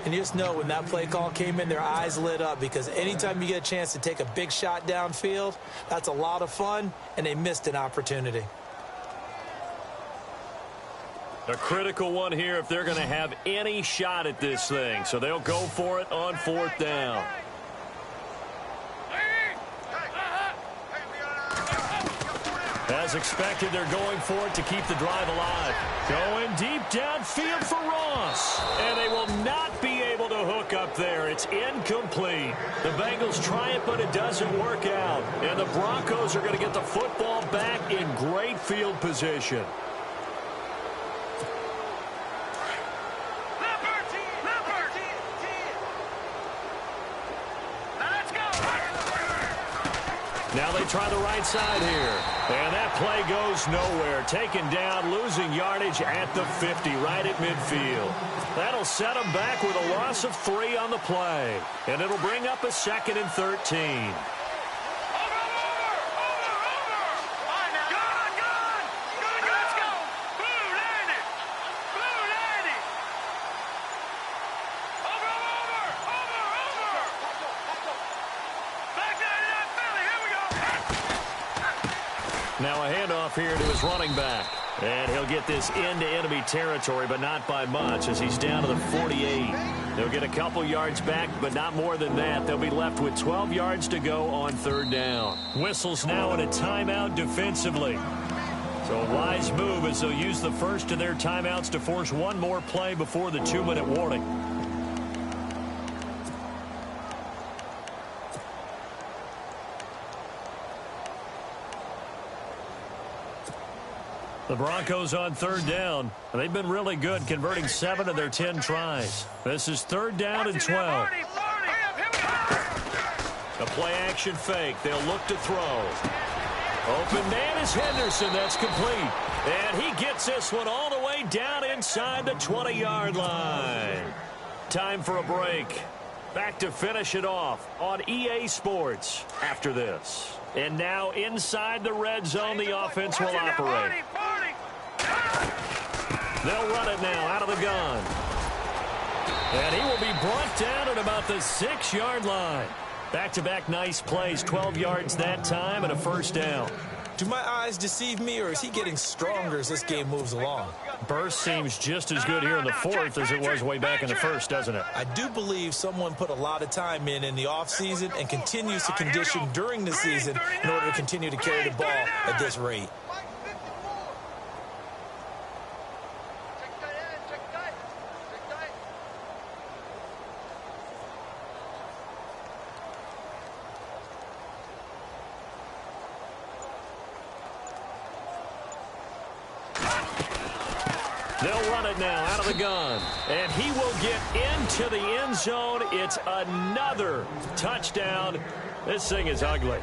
And you just know when that play call came in, their eyes lit up because anytime you get a chance to take a big shot downfield, that's a lot of fun, and they missed an opportunity. A critical one here if they're going to have any shot at this thing. So they'll go for it on 4th down. As expected, they're going for it to keep the drive alive. Going deep downfield for Ross. And they will not be able to hook up there. It's incomplete. The Bengals try it, but it doesn't work out. And the Broncos are going to get the football back in great field position. Now they try the right side here. And that play goes nowhere. Taken down, losing yardage at the 50, right at midfield. That'll set them back with a loss of 3 on the play. And it'll bring up a 2nd and 13. Now a handoff here to his running back. And he'll get this into enemy territory, but not by much as he's down to the 48. They'll get a couple yards back, but not more than that. They'll be left with 12 yards to go on 3rd down. Whistles now in a timeout defensively. So a wise move as they'll use the first of their timeouts to force one more play before the 2-minute warning. The Broncos on 3rd down. They've been really good, converting 7 of their 10 tries. This is 3rd down and 12. A play-action fake. They'll look to throw. Open man is Henderson. That's complete. And he gets this one all the way down inside the 20-yard line. Time for a break. Back to finish it off on EA Sports after this. And now inside the red zone, the offense will operate. They'll run it now out of the gun. And he will be brought down at about the 6-yard line. Back-to-back nice plays, 12 yards that time and a 1st down. Do my eyes deceive me, or is he getting stronger as this game moves along? Burst seems just as good here in the 4th as it was way back in the 1st, doesn't it? I do believe someone put a lot of time in the offseason and continues to condition during the season in order to continue to carry the ball at this rate. They'll run it now out of the gun. And he will get into the end zone. It's another touchdown. This thing is ugly.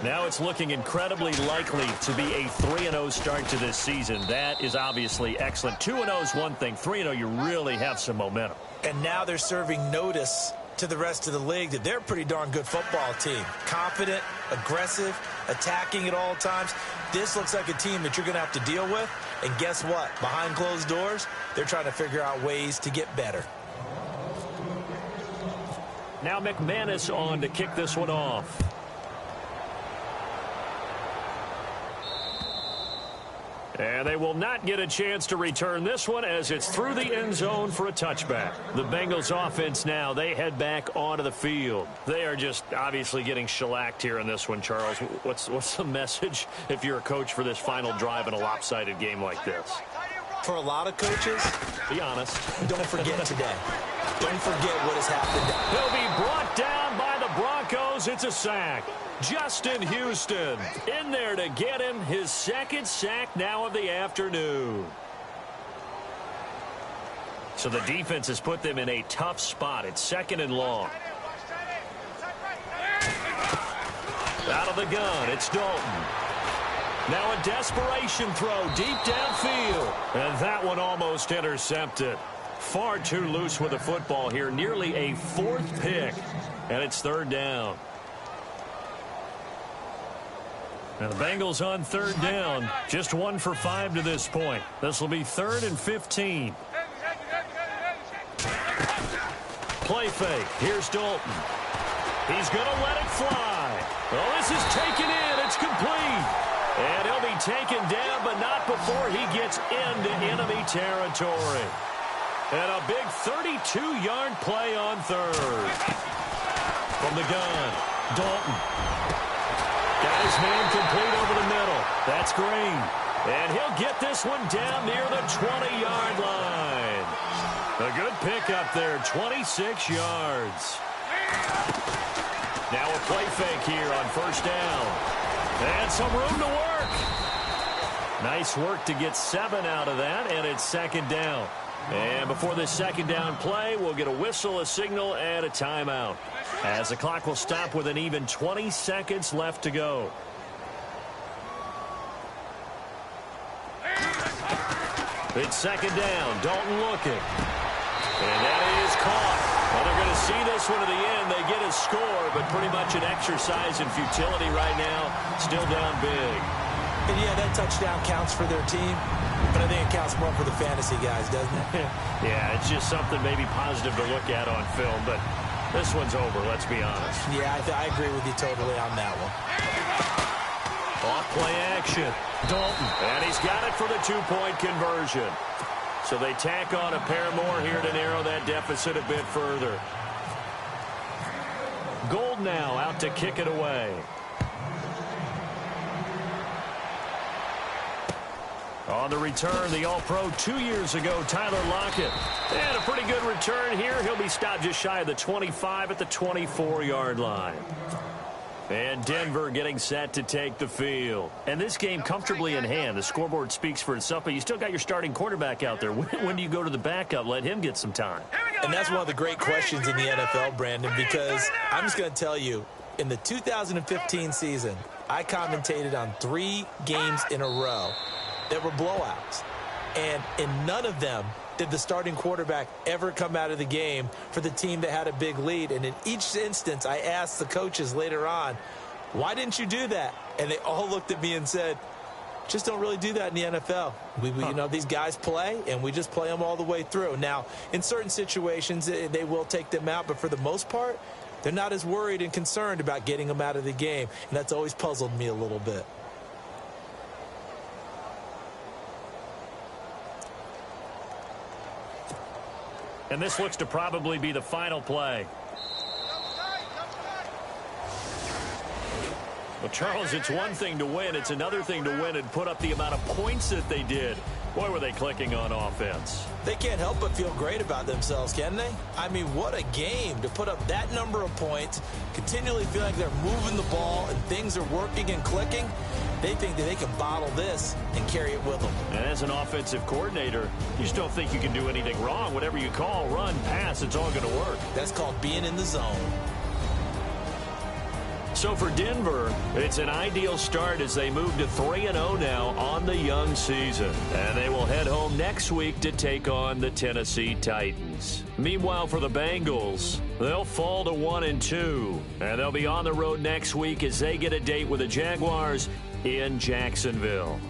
Now it's looking incredibly likely to be a 3-0 start to this season. That is obviously excellent. 2-0 is one thing. 3-0, you really have some momentum. And now they're serving notice to the rest of the league that they're a pretty darn good football team. Confident, aggressive, attacking at all times. This looks like a team that you're going to have to deal with. And guess what? Behind closed doors, they're trying to figure out ways to get better. Now McManus on to kick this one off. And they will not get a chance to return this one as it's through the end zone for a touchback. The Bengals offense now, they head back onto the field. They are just obviously getting shellacked here in this one, Charles. What's the message if you're a coach for this final drive in a lopsided game like this? For a lot of coaches, be honest. Don't forget today. Don't forget what has happened. He'll be brought down by the Broncos. It's a sack. Justin Houston in there to get him his 2nd sack now of the afternoon. So the defense has put them in a tough spot. It's 2nd and long. Out of the gun, it's Dalton. Now a desperation throw deep downfield. And that one almost intercepted. Far too loose with the football here. Nearly a 4th pick. And it's 3rd down. And the Bengals on 3rd down. Just 1 for 5 to this point. This will be 3rd and 15. Play fake. Here's Dalton. He's going to let it fly. Oh, this is taken in. It's complete. And he'll be taken down, but not before he gets into enemy territory. And a big 32-yard play on 3rd. From the gun, Dalton. Got his man complete over the middle. That's Green. And he'll get this one down near the 20-yard line. A good pickup there, 26 yards. Now a play fake here on first down. And some room to work. Nice work to get 7 out of that, and it's second down. And before this second down play, we'll get a whistle, a signal, and a timeout, as the clock will stop with an even 20 seconds left to go. It's second down. Dalton looking. And that is caught. Well, they're going to see this one to the end. They get a score, but pretty much an exercise in futility right now. Still down big. And yeah, that touchdown counts for their team, but I think it counts more for the fantasy guys, doesn't it? Yeah, it's just something maybe positive to look at on film, but this one's over, let's be honest. Yeah, I agree with you totally on that one. Off play action. Dalton. And he's got it for the 2-point conversion. So they tack on a pair more here to narrow that deficit a bit further. Gold now out to kick it away. On the return, the All-Pro 2 years ago, Tyler Lockett. And a pretty good return here. He'll be stopped just shy of the 25 at the 24-yard line. And Denver getting set to take the field. And this game comfortably in hand. The scoreboard speaks for itself, but you still got your starting quarterback out there. When do you go to the backup? Let him get some time. And that's one of the great questions in the NFL, Brandon, because I'm just going to tell you, in the 2015 season, I commentated on 3 games in a row that were blowouts. And in none of them did the starting quarterback ever come out of the game for the team that had a big lead. And in each instance, I asked the coaches later on, why didn't you do that? And they all looked at me and said, just don't really do that in the NFL. You know, these guys play, and we just play them all the way through. Now, in certain situations, they will take them out, but for the most part, they're not as worried and concerned about getting them out of the game. And that's always puzzled me a little bit. And this looks to probably be the final play. Well, Charles, it's one thing to win. It's another thing to win and put up the amount of points that they did. Boy, were they clicking on offense. They can't help but feel great about themselves, can they? I mean, what a game to put up that number of points, continually feel like they're moving the ball and things are working and clicking. They think that they can bottle this and carry it with them. And as an offensive coordinator, you just don't think you can do anything wrong. Whatever you call, run, pass, it's all going to work. That's called being in the zone. So for Denver, it's an ideal start as they move to 3-0 now on the young season. And they will head home next week to take on the Tennessee Titans. Meanwhile, for the Bengals, they'll fall to 1-2. And they'll be on the road next week as they get a date with the Jaguars in Jacksonville.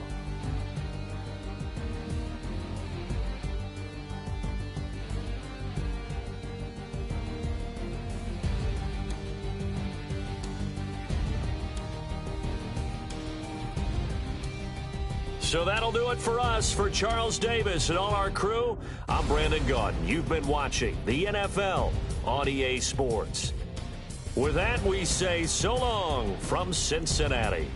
So that'll do it for us. For Charles Davis and all our crew, I'm Brandon Gaudin. You've been watching the NFL on EA Sports. With that, we say so long from Cincinnati.